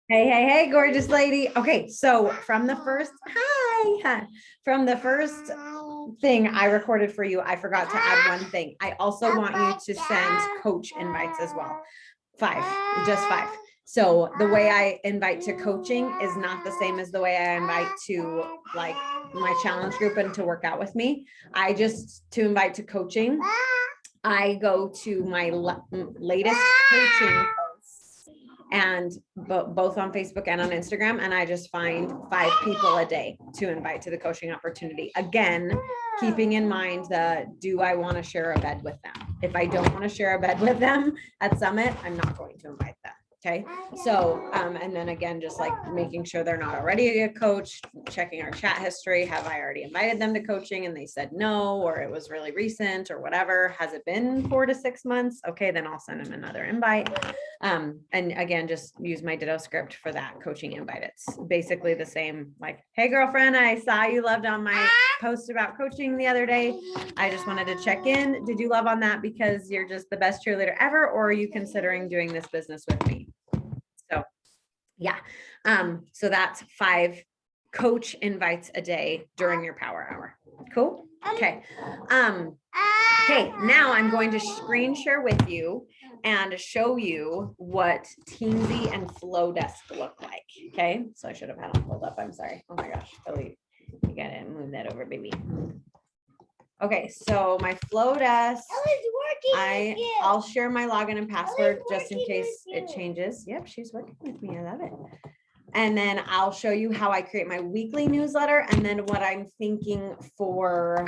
Hey, hey, hey, gorgeous lady. Okay, so from the first, hi, from the first thing I recorded for you, I forgot to add one thing. I also want you to send coach invites as well. 5, just 5. So the way I invite to coaching is not the same as the way I invite to like my challenge group and to work out with me. To invite to coaching, I go to my latest coaching and both on Facebook and on Instagram. And I just find 5 people a day to invite to the coaching opportunity. Again, keeping in mind do I want to share a bed with them? If I don't want to share a bed with them at Summit, I'm not going to invite them. Okay. So, and then again, just like making sure they're not already a coach, checking our chat history. Have I already invited them to coaching and they said no, or it was really recent or whatever? Has it been 4 to 6 months? Okay. Then I'll send them another invite. And again, just use my ditto script for that coaching invite. It's basically the same, like, hey girlfriend, I saw you loved on my post about coaching the other day. I just wanted to check in. Did you love on that because you're just the best cheerleader ever, or are you considering doing this business with me? So yeah. So that's 5 coach invites a day during your power hour. Cool. Okay. Okay, now I'm going to screen share with you and show you what Teamzy and Flodesk look like. Okay, so I should have had them pulled up. I'm sorry. Oh my gosh, Ellie, you gotta move that over, baby. Okay, so my Flodesk, I'll share my login and password just in case it changes. Yep, she's working with me. I love it. And then I'll show you how I create my weekly newsletter and then what I'm thinking for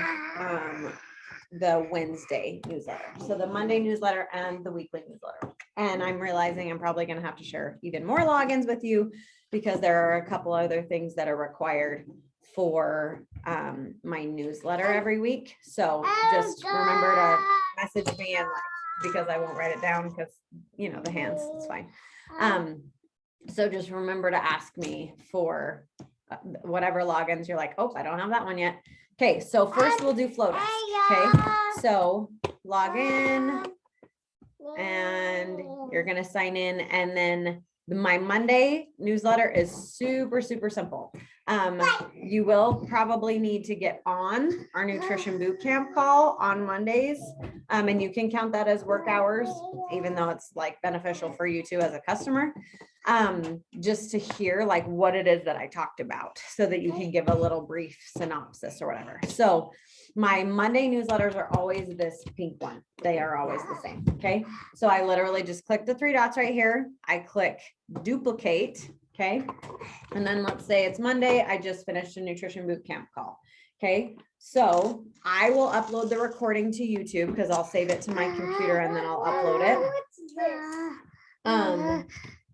the Wednesday newsletter. So the Monday newsletter and the weekly newsletter. And I'm realizing I'm probably going to have to share even more logins with you because there are a couple other things that are required for my newsletter every week. So just remember to message me and because I won't write it down because you know the hands, it's fine. So just remember to ask me for whatever logins you're like, oh, I don't have that one yet. Okay, so first we'll do Flodesk. Okay, so log in and you're gonna sign in, and then my Monday newsletter is super, super simple. You will probably need to get on our nutrition boot camp call on Mondays. And you can count that as work hours, even though it's like beneficial for you too as a customer. Just to hear like what it is that I talked about so that you can give a little brief synopsis or whatever. So my Monday newsletters are always this pink one. They are always the same. Okay. So I literally just click the 3 dots right here. I click duplicate. Okay. And then let's say it's Monday. I just finished a nutrition boot camp call. Okay. So I will upload the recording to YouTube because I'll save it to my computer and then I'll upload it.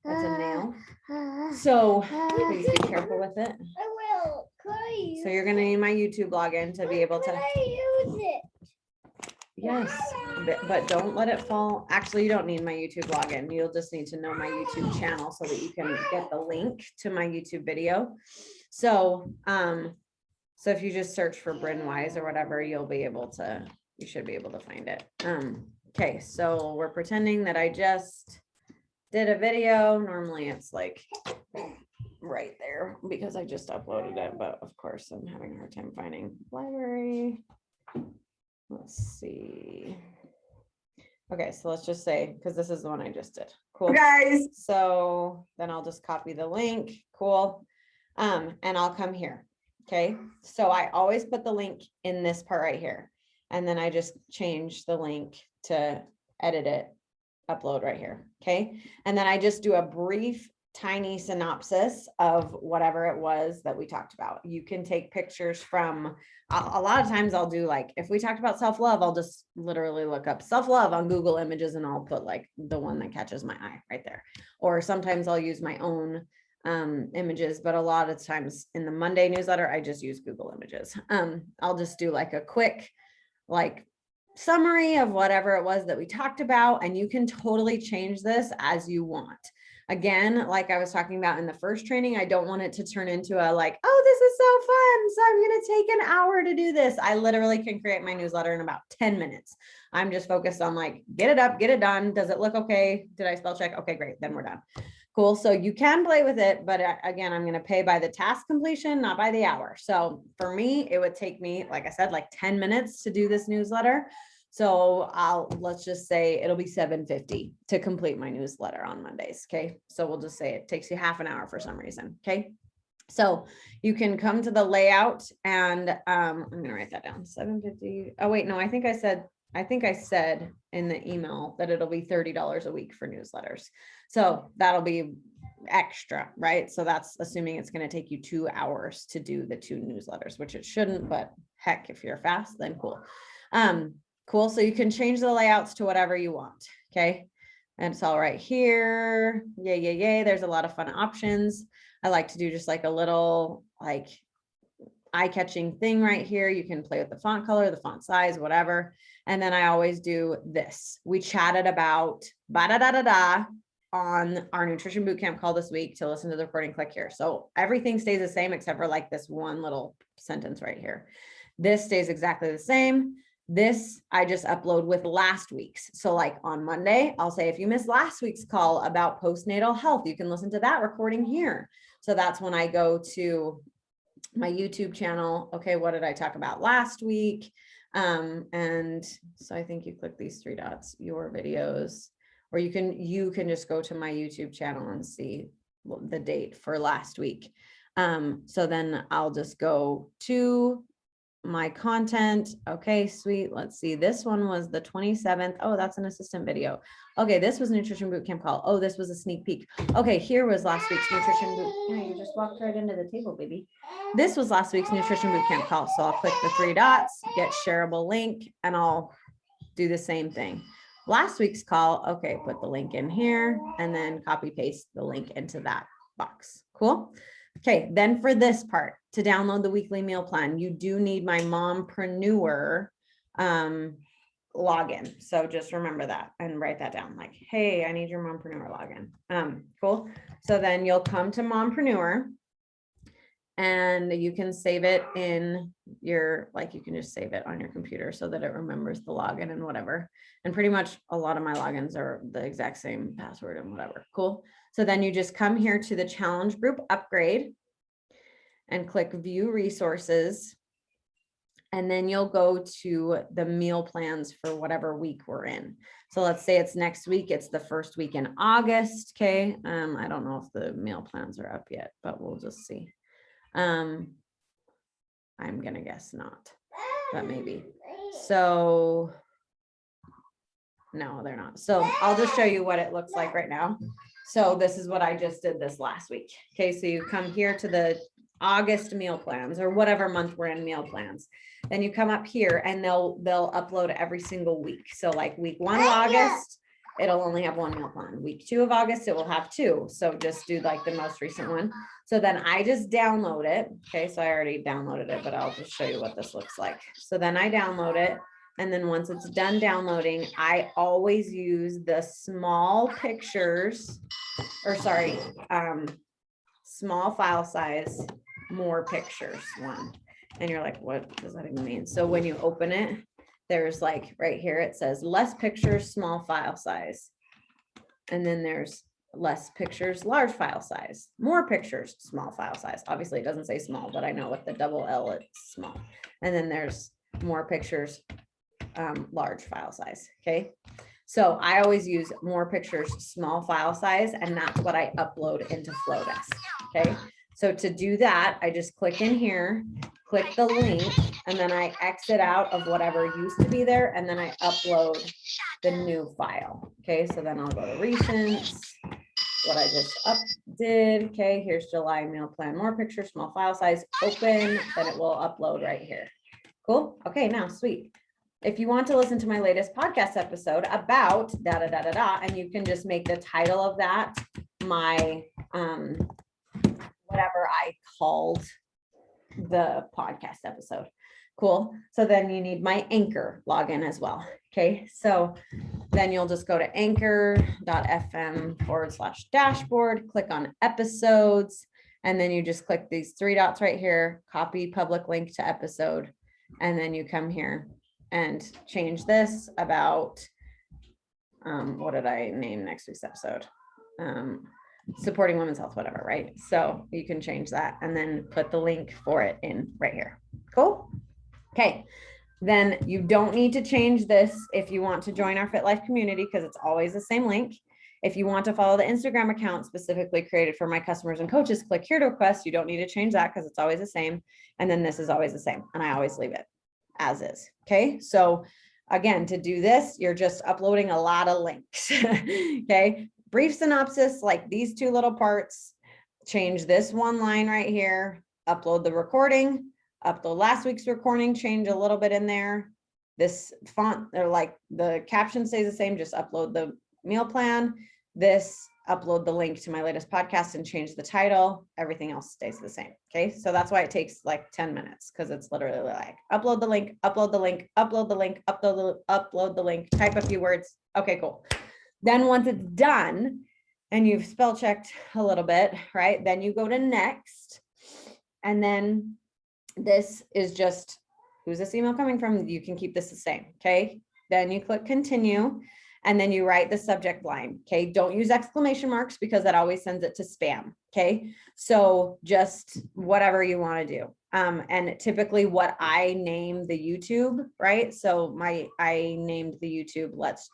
That's a nail. So please be careful with it. I will. So you're going to need my YouTube login to be able to use it. Yes, but don't let it fall. Actually, you don't need my YouTube login. You'll just need to know my YouTube channel so that you can get the link to my YouTube video. So, so if you just search for Bryn Wise or whatever, you should be able to find it. Okay, so we're pretending that I just did a video. Normally it's like right there because I just uploaded it, but of course I'm having a hard time finding library. Let's see. Okay, so let's just say, because this is the one I just did. Cool, guys. So then I'll just copy the link. Cool. And I'll come here. Okay, so I always put the link in this part right here. And then I just change the link to edit it, upload right here. Okay, and then I just do a brief tiny synopsis of whatever it was that we talked about. You can take pictures from a lot of times I'll do like, if we talked about self-love, I'll just literally look up self-love on Google Images and I'll put like the one that catches my eye right there. Or sometimes I'll use my own images, but a lot of times in the Monday newsletter, I just use Google Images. I'll just do like a quick like summary of whatever it was that we talked about, and you can totally change this as you want. Again, like I was talking about in the first training, I don't want it to turn into a like, oh, this is so fun, so I'm going to take an hour to do this. I literally can create my newsletter in about 10 minutes. I'm just focused on like, get it up, get it done. Does it look okay? Did I spell check? Okay, great. Then we're done. Cool. So you can play with it, but again, I'm going to pay by the task completion, not by the hour. So for me, it would take me, like I said, like 10 minutes to do this newsletter. So let's just say it'll be $7.50 to complete my newsletter on Mondays. Okay. So we'll just say it takes you half an hour for some reason. Okay. So you can come to the layout and I'm going to write that down. $7.50. Oh, wait, no, I think I said in the email that it'll be $30 a week for newsletters. So that'll be extra, right? So that's assuming it's going to take you 2 hours to do the 2 newsletters, which it shouldn't, but heck, if you're fast, then cool. Cool. So you can change the layouts to whatever you want. Okay. And it's all right here. Yay, yay, yay. There's a lot of fun options. I like to do just like a little like eye-catching thing right here. You can play with the font color, the font size, whatever. And then I always do this. We chatted about on our nutrition bootcamp call this week. To listen to the recording, click here. So everything stays the same except for like this one little sentence right here. This stays exactly the same. This I just upload with last week's. So like on Monday, I'll say, if you missed last week's call about postnatal health, you can listen to that recording here. So that's when I go to my YouTube channel. Okay, what did I talk about last week? And so I think you click these 3 dots, your videos, or you can just go to my YouTube channel and see the date for last week. So then I'll just go to my content. Okay, sweet. Let's see. This one was the 27th. Oh, that's an assistant video. Okay, this was nutrition bootcamp call. Oh, this was a sneak peek. Okay, here was last week's nutrition boot. Yeah, you just walked right into the table, baby. This was last week's nutrition bootcamp call. So I'll click the 3 dots, get shareable link, and I'll do the same thing. Last week's call. Okay, put the link in here and then copy paste the link into that box. Cool. Okay, then for this part, to download the weekly meal plan, you do need my mompreneur login. So just remember that and write that down. Like, hey, I need your mompreneur login. Cool. So then you'll come to mompreneur and you can save it in your, like, you can just save it on your computer so that it remembers the login and whatever. And pretty much a lot of my logins are the exact same password and whatever. Cool. So then you just come here to the challenge group upgrade and click view resources. And then you'll go to the meal plans for whatever week we're in. So let's say it's next week. It's the first week in August. Okay. I don't know if the meal plans are up yet, but we'll just see. I'm going to guess not, but maybe. So no, they're not. So I'll just show you what it looks like right now. So this is what I just did this last week. Okay. So you come here to the August meal plans or whatever month we're in meal plans. Then you come up here and they'll upload every single week. So like week 1 of August, it'll only have 1 meal plan. Week 2 of August, it will have 2. So just do like the most recent one. So then I just download it. Okay. So I already downloaded it, but I'll just show you what this looks like. So then I download it. And then once it's done downloading, I always use the small pictures or sorry, small file size, more pictures one. And you're like, what does that even mean? So when you open it, there's like right here, it says less pictures, small file size. And then there's less pictures, large file size, more pictures, small file size. Obviously it doesn't say small, but I know with the double L, it's small. And then there's more pictures, large file size. Okay. So I always use more pictures, small file size, and that's what I upload into Flodesk. Okay. So to do that, I just click in here, click the link, and then I exit out of whatever used to be there. And then I upload the new file. Okay. So then I'll go to recents, what I just did. Okay. Here's July meal plan, more pictures, small file size, open, then it will upload right here. Cool. Okay. Now, sweet. If you want to listen to my latest podcast episode about and you can just make the title of that my whatever I called the podcast episode. Cool. So then you need my Anchor login as well. Okay. So then you'll just go to anchor.fm/dashboard, click on episodes, and then you just click these 3 dots right here, copy public link to episode, and then you come here and change this about, what did I name next week's episode? supporting women's health, whatever, right? So you can change that and then put the link for it in right here. Cool. Okay. Then you don't need to change this if you want to join our Fit Life community, because it's always the same link. If you want to follow the Instagram account specifically created for my customers and coaches, click here to request. You don't need to change that because it's always the same. And then this is always the same. And I always leave it as is. Okay. So again, to do this, you're just uploading a lot of links. Okay. Brief synopsis, like these two little parts, change this one line right here, upload the recording, upload last week's recording, change a little bit in there. This font, or like the caption stays the same, just upload the meal plan. This, upload the link to my latest podcast and change the title. Everything else stays the same. Okay. So that's why it takes like 10 minutes, because it's literally like upload the link, upload the link, upload the link, upload the link, type a few words. Okay, cool. Then once it's done and you've spell checked a little bit, right? Then you go to next. And then this is just, who's this email coming from? You can keep this the same. Okay. Then you click continue. And then you write the subject line. Okay. Don't use exclamation marks because that always sends it to spam. Okay. So just whatever you want to do. And typically what I name the YouTube, right? So I named the YouTube, let's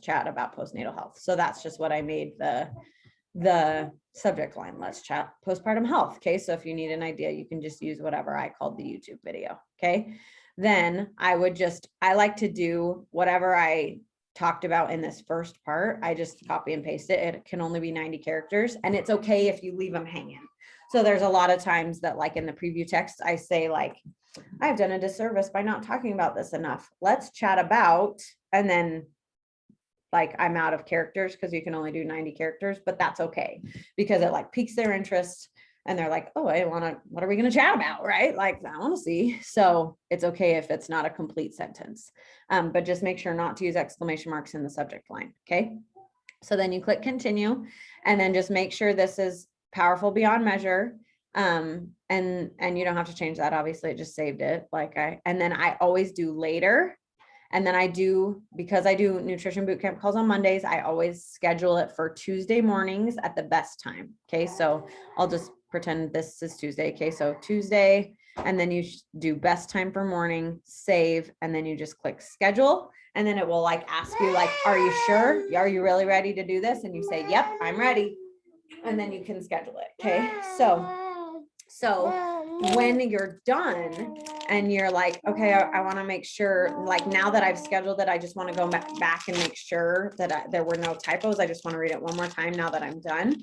chat about postnatal health. So that's just what I made the subject line. Let's chat postpartum health. Okay. So if you need an idea, you can just use whatever I called the YouTube video. Okay. Then I like to do whatever I talked about in this first part. I just copy and paste it. It can only be 90 characters, and it's okay if you leave them hanging. So there's a lot of times that, like in the preview text, I say like, I've done a disservice by not talking about this enough. Let's chat about, and then like I'm out of characters because you can only do 90 characters, but that's okay because it like piques their interest. And they're like, oh, what are we going to chat about? Right? Like, I want to see. So it's okay if it's not a complete sentence, but just make sure not to use exclamation marks in the subject line. Okay. So then you click continue, and then just make sure this is powerful beyond measure. And you don't have to change that. Obviously it just saved it. And then I always do later. And then because I do nutrition bootcamp calls on Mondays, I always schedule it for Tuesday mornings at the best time. Okay. So I'll just pretend this is Tuesday. Okay. So Tuesday, and then you do best time for morning, save, and then you just click schedule. And then it will like ask you like, are you sure? Are you really ready to do this? And you say, yep, I'm ready. And then you can schedule it. Okay. So when you're done and you're like, okay, I want to make sure, like now that I've scheduled it, I just want to go back and make sure that there were no typos. I just want to read it one more time now that I'm done.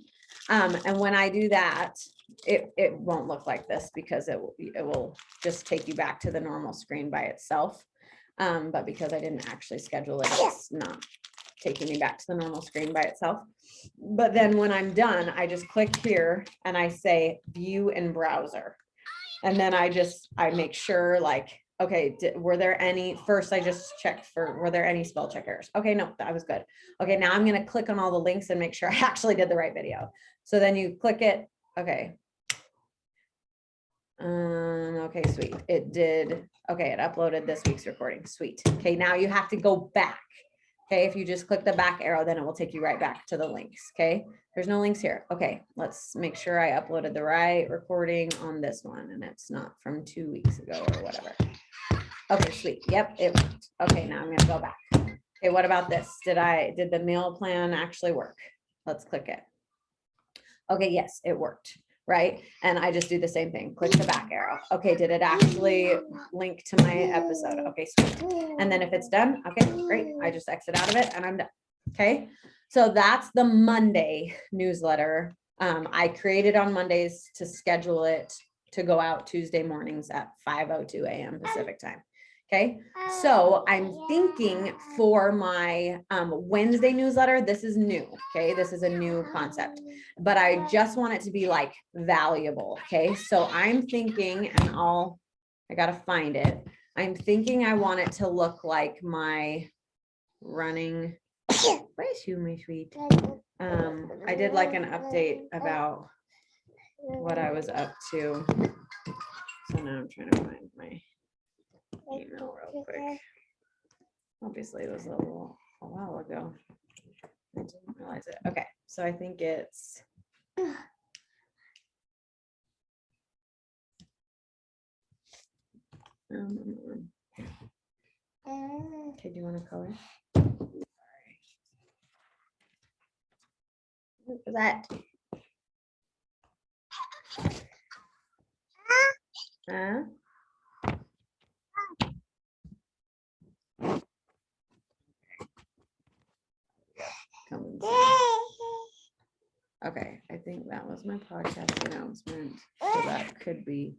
And when I do that, it won't look like this because it will just take you back to the normal screen by itself. But because I didn't actually schedule it, it's not taking me back to the normal screen by itself. But then when I'm done, I just click here and I say view in browser. And then I make sure like, okay, were there any, first I just checked were there any spell check errors? Okay, no, that was good. Okay, now I'm going to click on all the links and make sure I actually did the right video. So then you click it. Okay. Okay, sweet. It did. Okay, it uploaded this week's recording. Sweet. Okay, now you have to go back. Okay, if you just click the back arrow, then it will take you right back to the links. Okay, there's no links here. Okay, let's make sure I uploaded the right recording on this one and it's not from 2 weeks ago or whatever. Okay, sweet. Yep, it worked. Okay, now I'm gonna go back. Okay, what about this? Did the meal plan actually work? Let's click it. Okay, yes, it worked. Right? And I just do the same thing. Click the back arrow. Okay, did it actually link to my episode? Okay, sweet. And then if it's done, okay, great. I just exit out of it and I'm done. Okay, so that's the Monday newsletter. I created on Mondays to schedule it to go out Tuesday mornings at 5:02 a.m. Pacific time. Okay, so I'm thinking for my Wednesday newsletter, this is new. Okay, this is a new concept, but I just want it to be like valuable. Okay, so I'm thinking, and I gotta find it. I'm thinking I want it to look like my running. Bless you, my sweet. I did like an update about what I was up to. So now I'm trying to find my email real quick. Obviously it was a while ago. I didn't realize it. Okay, so I think it's. Okay, do you want to color? What was that? Huh? Come and see. Okay, I think that was my podcast announcement. So that could be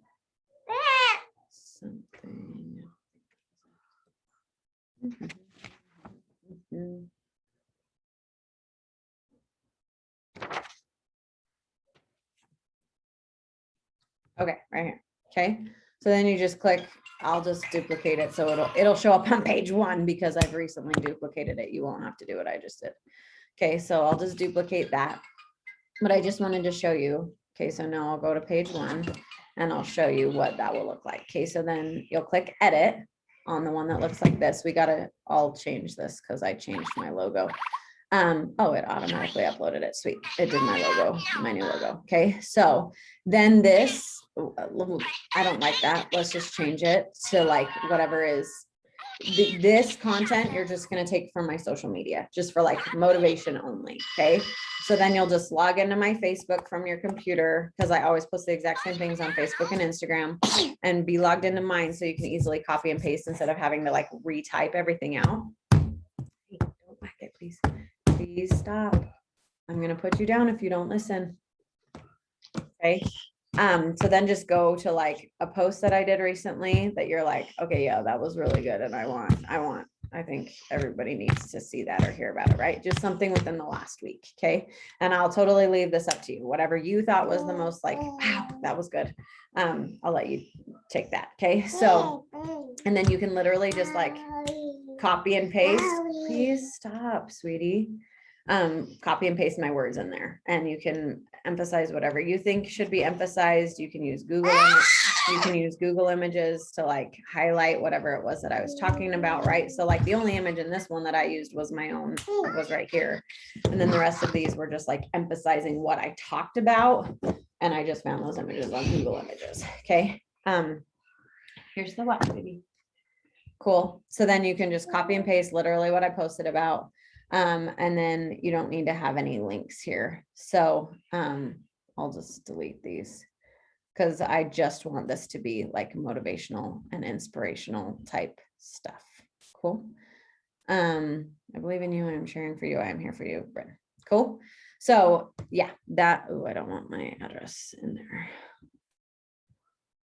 something. Okay, right here. Okay, so then you just click, I'll just duplicate it. So it'll show up on page 1 because I've recently duplicated it. You won't have to do what I just did. Okay, so I'll just duplicate that. But I just wanted to show you. Okay, so now I'll go to page 1 and I'll show you what that will look like. Okay, so then you'll click edit on the one that looks like this. We gotta all change this because I changed my logo. Oh, it automatically uploaded it. Sweet. It did my logo, my new logo. Okay, so then this, I don't like that. Let's just change it to like whatever is this content you're just going to take from my social media, just for like motivation only. Okay, so then you'll just log into my Facebook from your computer, because I always post the exact same things on Facebook and Instagram, and be logged into mine so you can easily copy and paste instead of having to like retype everything out. Hey, don't whack it, please. Please stop. I'm going to put you down if you don't listen. Okay. So then just go to like a post that I did recently that you're like, okay, yeah, that was really good. And I think everybody needs to see that or hear about it, right? Just something within the last week. Okay. And I'll totally leave this up to you. Whatever you thought was the most like, wow, that was good. I'll let you take that. Okay. So, and then you can literally just like copy and paste. Please stop, sweetie. Copy and paste my words in there, and you can emphasize whatever you think should be emphasized. You can use Google images to like highlight whatever it was that I was talking about, right? So like the only image in this one that I used was my own, it was right here. And then the rest of these were just like emphasizing what I talked about. And I just found those images on Google Images. Okay. Here's the what, baby. Cool. So then you can just copy and paste literally what I posted about. And then you don't need to have any links here. So I'll just delete these because I just want this to be like motivational and inspirational type stuff. Cool. I believe in you. I'm cheering for you. I am here for you, Bryn. Cool. So yeah, that, oh, I don't want my address in there.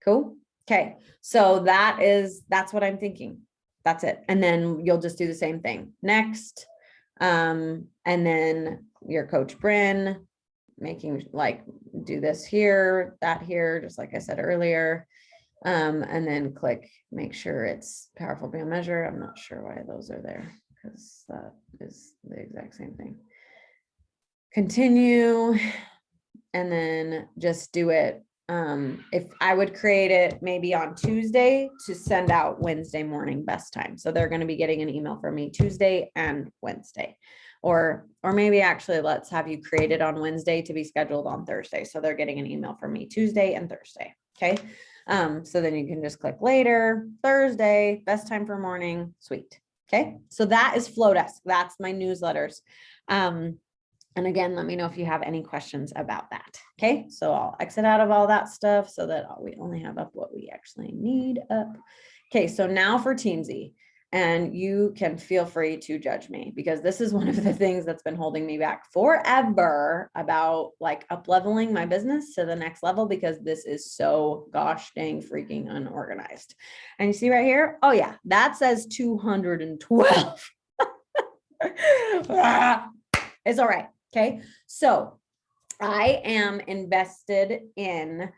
Cool. Okay. So that's what I'm thinking. That's it. And then you'll just do the same thing. Next. And then your coach Bryn, making like do this here, that here, just like I said earlier. And then click, make sure it's powerful beyond measure. I'm not sure why those are there because that is the exact same thing. Continue, and then just do it. If I would create it maybe on Tuesday to send out Wednesday morning best time. So they're going to be getting an email from me Tuesday and Wednesday, or maybe actually let's have you create it on Wednesday to be scheduled on Thursday. So they're getting an email from me Tuesday and Thursday. Okay. So then you can just click later, Thursday, best time for morning. Sweet. Okay. So that is Flodesk. That's my newsletters. And again, let me know if you have any questions about that. Okay, so I'll exit out of all that stuff so that we only have up what we actually need up. Okay, so now for Teamzy, and you can feel free to judge me because this is one of the things that's been holding me back forever about like up leveling my business to the next level, because this is so gosh dang freaking unorganized. And you see right here, oh yeah, that says 212. It's all right. Okay, so I am invested in,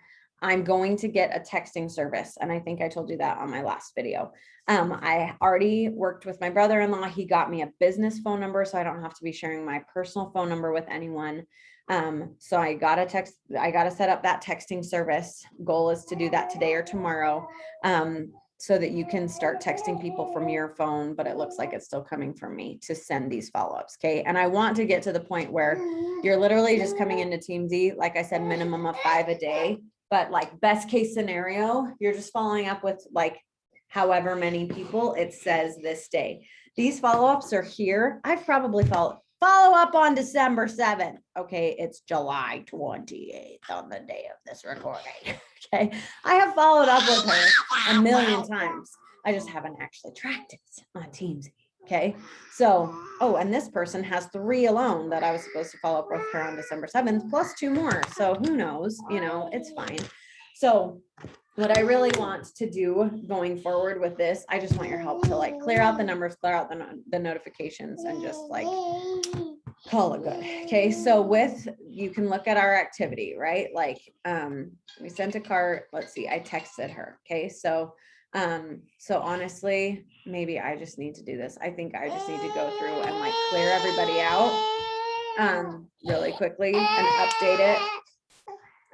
I'm going to get a texting service. And I think I told you that on my last video. I already worked with my brother-in-law. He got me a business phone number, so I don't have to be sharing my personal phone number with anyone. So I got to set up that texting service. Goal is to do that today or tomorrow. so that you can start texting people from your phone, but it looks like it's still coming from me to send these follow-ups. Okay. And I want to get to the point where you're literally just coming into Teamzy, like I said, minimum of 5 a day, but like best case scenario, you're just following up with like however many people it says this day. These follow-ups are here. I've probably follow up on December 7th. Okay, it's July 28th on the day of this recording. Okay, I have followed up with her a million times. I just haven't actually tracked it on Teamzy. Okay, so, oh, and this person has 3 alone that I was supposed to follow up with her on December 7th, plus 2 more. So who knows, you know, it's fine. So what I really want to do going forward with this, I just want your help to like clear out the numbers, clear out the notifications, and just like call it good. Okay, so you can look at our activity, right? Like we sent a card. Let's see, I texted her. Okay, so honestly, maybe I just need to do this. I think I just need to go through and like clear everybody out really quickly and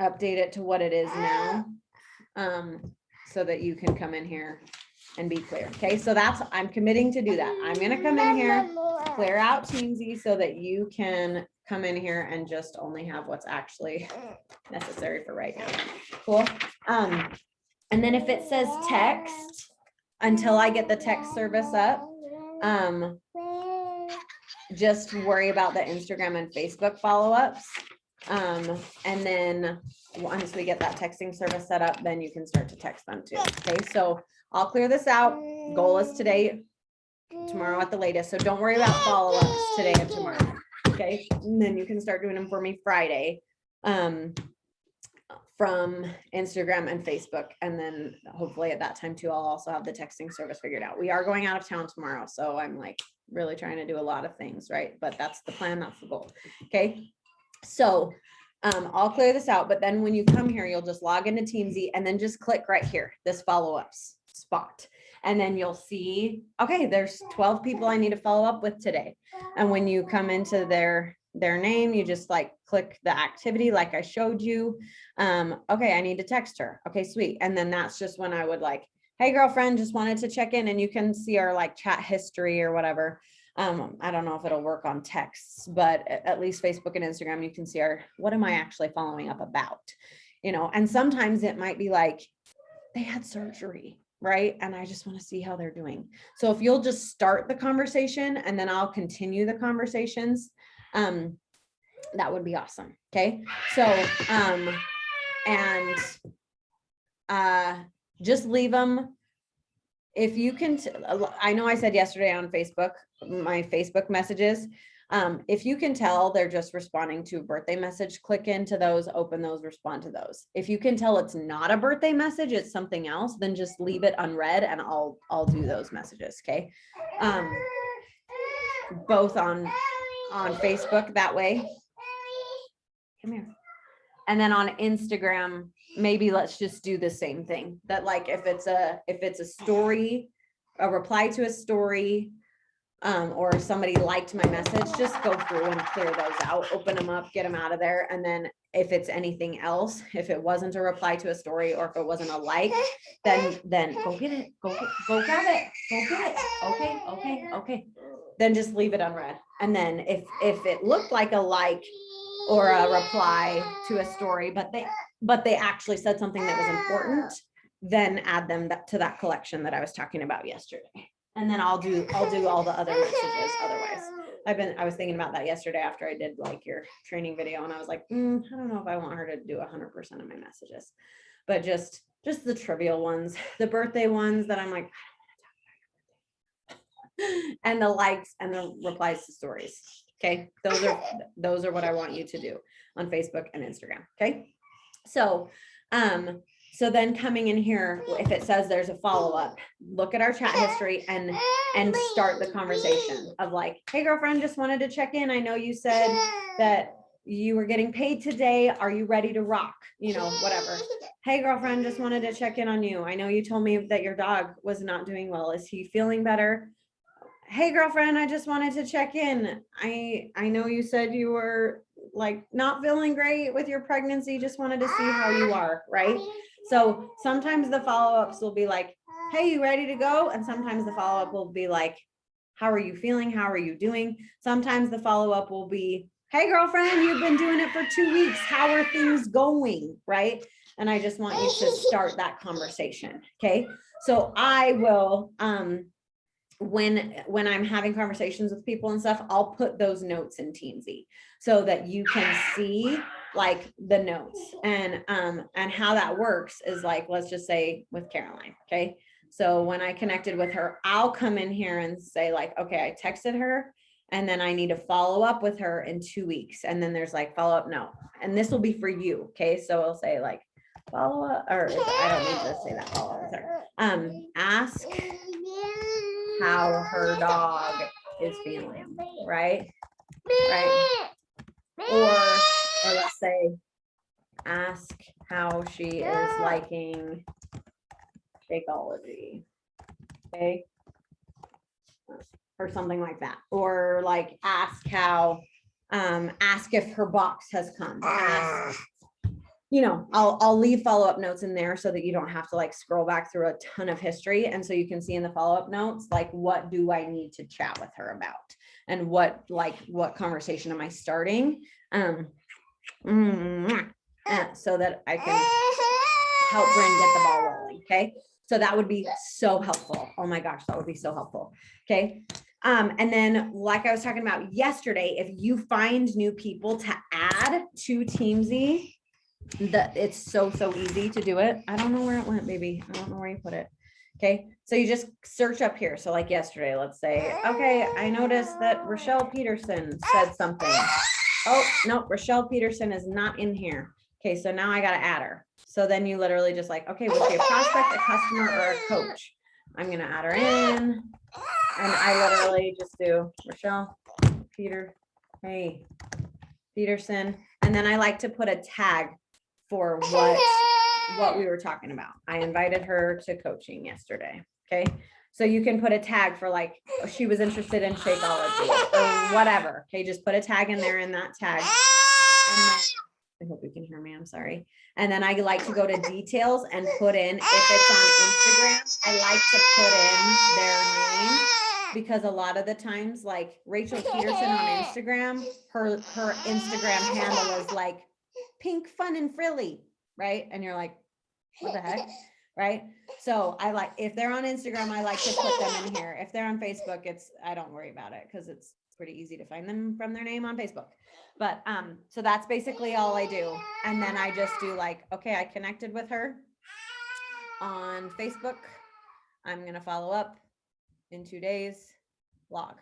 update it to what it is now, so that you can come in here and be clear. Okay, so I'm committing to do that. I'm gonna come in here, clear out Teamzy so that you can come in here and just only have what's actually necessary for right now. Cool. And then if it says text, until I get the text service up, just worry about the Instagram and Facebook follow-ups. And then once we get that texting service set up, then you can start to text them too. Okay, so I'll clear this out. Goal is today, tomorrow at the latest. So don't worry about follow-ups today and tomorrow. Okay, and then you can start doing them for me Friday from Instagram and Facebook. And then hopefully at that time too, I'll also have the texting service figured out. We are going out of town tomorrow, so I'm like really trying to do a lot of things, right? But that's the plan, that's the goal. Okay, so I'll clear this out, but then when you come here, you'll just log into Teamzy and then just click right here, this follow-ups spot. And then you'll see, okay, there's 12 people I need to follow up with today. And when you come into their name, you just like click the activity like I showed you. Okay, I need to text her. Okay, sweet. And then that's just when I would like, hey girlfriend, just wanted to check in, and you can see our like chat history or whatever. I don't know if it'll work on texts, but at least Facebook and Instagram, you can see what am I actually following up about, you know? And sometimes it might be like they had surgery, right? And I just want to see how they're doing. So if you'll just start the conversation and then I'll continue the conversations, that would be awesome. Okay. So, just leave them. If you can, I know I said yesterday on Facebook, my Facebook messages, if you can tell they're just responding to a birthday message, click into those, open those, respond to those. If you can tell it's not a birthday message, it's something else, then just leave it unread and I'll do those messages. Okay. Both on Facebook that way. Come here. And then on Instagram, maybe let's just do the same thing, that like if it's a story, a reply to a story, or somebody liked my message, just go through and clear those out, open them up, get them out of there. And then if it's anything else, if it wasn't a reply to a story or if it wasn't a like, then go get it, go grab it, go get it. Okay. Then just leave it unread. And then if it looked like a like or a reply to a story, but they actually said something that was important, then add them to that collection that I was talking about yesterday. And then I'll do all the other messages otherwise. I was thinking about that yesterday after I did like your training video, and I was like, I don't know if I want her to do 100% of my messages, but just the trivial ones, the birthday ones that I'm like, and the likes and the replies to stories. Okay, those are what I want you to do on Facebook and Instagram. Okay, so then coming in here, if it says there's a follow-up, look at our chat history and start the conversation of like, hey girlfriend, just wanted to check in. I know you said that you were getting paid today. Are you ready to rock? You know, whatever. Hey girlfriend, just wanted to check in on you. I know you told me that your dog was not doing well. Is he feeling better? Hey girlfriend, I just wanted to check in. I know you said you were like not feeling great with your pregnancy. Just wanted to see how you are, right? So sometimes the follow-ups will be like, hey, you ready to go? And sometimes the follow-up will be like, how are you feeling? How are you doing? Sometimes the follow-up will be, hey, girlfriend, you've been doing it for 2 weeks. How are things going? Right? And I just want you to start that conversation. Okay. So I will, when I'm having conversations with people and stuff, I'll put those notes in Teamzy so that you can see like the notes. And how that works is like, let's just say with Caroline. Okay. So when I connected with her, I'll come in here and say like, okay, I texted her and then I need to follow up with her in 2 weeks. And then there's like follow up, no. And this will be for you. Okay. So I'll say like follow up, or I don't need to say that follow up with her. Ask how her dog is feeling, right? Right. Or let's say, ask how she is liking Shakeology, okay? Or something like that. Or like ask how, ask if her box has come. Ask, you know, I'll leave follow-up notes in there so that you don't have to like scroll back through a ton of history. And so you can see in the follow-up notes, like, what do I need to chat with her about? And what conversation am I starting? So that I can help Bryn get the ball rolling. Okay. So that would be so helpful. Oh my gosh, that would be so helpful. Okay. And then like I was talking about yesterday, if you find new people to add to Teamzy, it's so easy to do it. I don't know where it went, baby. I don't know where you put it. Okay. So you just search up here. So like yesterday, let's say, okay, I noticed that Rochelle Peterson said something. Oh, no, Rochelle Peterson is not in here. Okay. So now I got to add her. So then you literally just like, okay, was she a prospect, a customer, or a coach? I'm going to add her in. And I literally just do Rochelle Peterson. And then I like to put a tag for what we were talking about. I invited her to coaching yesterday. Okay. So you can put a tag for like, oh, she was interested in Shakeology or whatever. Okay. Just put a tag in there in that tag. And then, I hope you can hear me. I'm sorry. And then I like to go to details and put in, if it's on Instagram, I like to put in their name, because a lot of the times like Rachel Peterson on Instagram, her Instagram handle is like pink, fun and frilly, right? And you're like, what the heck? Right? So I like, if they're on Instagram, I like to put them in here. If they're on Facebook, I don't worry about it because it's pretty easy to find them from their name on Facebook. But so that's basically all I do. And then I just do like, okay, I connected with her on Facebook. I'm gonna follow up in 2 days, log.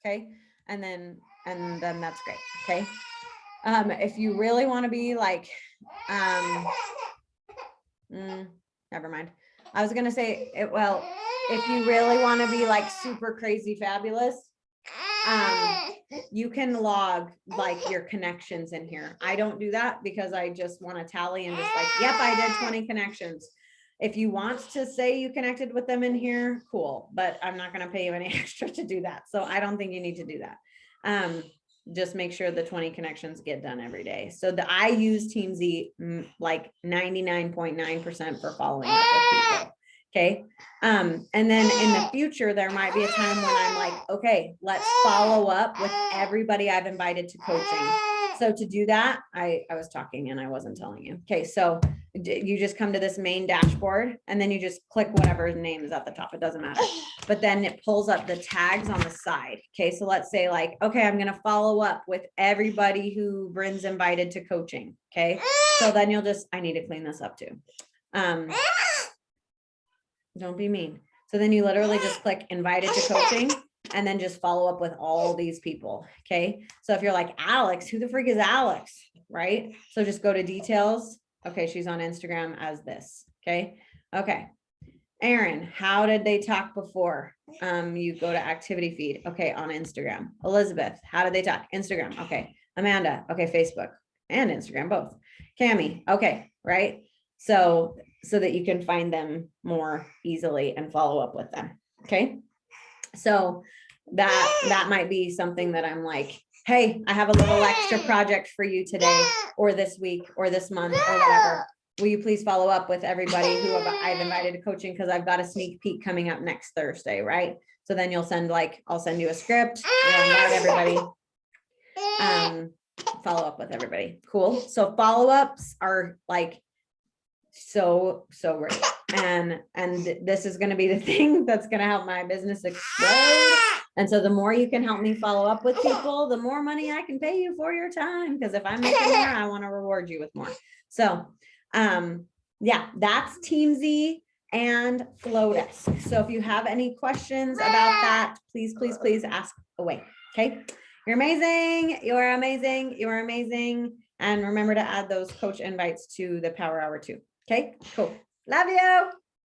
Okay. And then that's great. Okay. If you really want to be like, never mind. I was gonna say it. Well, if you really want to be like super crazy fabulous, you can log like your connections in here. I don't do that because I just want to tally and just like, yep, I did 20 connections. If you want to say you connected with them in here, cool, but I'm not going to pay you any extra to do that. So I don't think you need to do that. Just make sure the 20 connections get done every day. So I use Teamzy like 99.9% for following up with people. Okay. And then in the future, there might be a time when I'm like, okay, let's follow up with everybody I've invited to coaching. So to do that, I was talking and I wasn't telling you. Okay. So you just come to this main dashboard and then you just click whatever name is at the top. It doesn't matter. But then it pulls up the tags on the side. Okay. So let's say like, okay, I'm going to follow up with everybody who Bryn's invited to coaching. Okay. So then you'll just, I need to clean this up too. Don't be mean. So then you literally just click invited to coaching and then just follow up with all these people. Okay. So if you're like, Alex, who the freak is Alex? Right. So just go to details. Okay. She's on Instagram as this. Okay. Okay. Aaron, how did they talk before? You go to activity feed. Okay. On Instagram. Elizabeth, how did they talk? Instagram. Okay. Amanda. Okay. Facebook and Instagram, both. Cami. Okay. Right. So that you can find them more easily and follow up with them. Okay. So that might be something that I'm like, hey, I have a little extra project for you today or this week or this month or whatever. will you please follow up with everybody who I've invited to coaching, because I've got a sneak peek coming up next Thursday, right? So then you'll send I'll send you a script, we'll invite everybody. Follow up with everybody. Cool. So follow-ups are like so great. And this is going to be the thing that's going to help my business explode. And so the more you can help me follow up with people, the more money I can pay you for your time. Because if I'm making more, I want to reward you with more. So yeah, that's Teamzy and Flodesk. So if you have any questions about that, please ask away. Okay. You're amazing. You're amazing. You're amazing. And remember to add those coach invites to the Power Hour too. Okay, cool. Love you.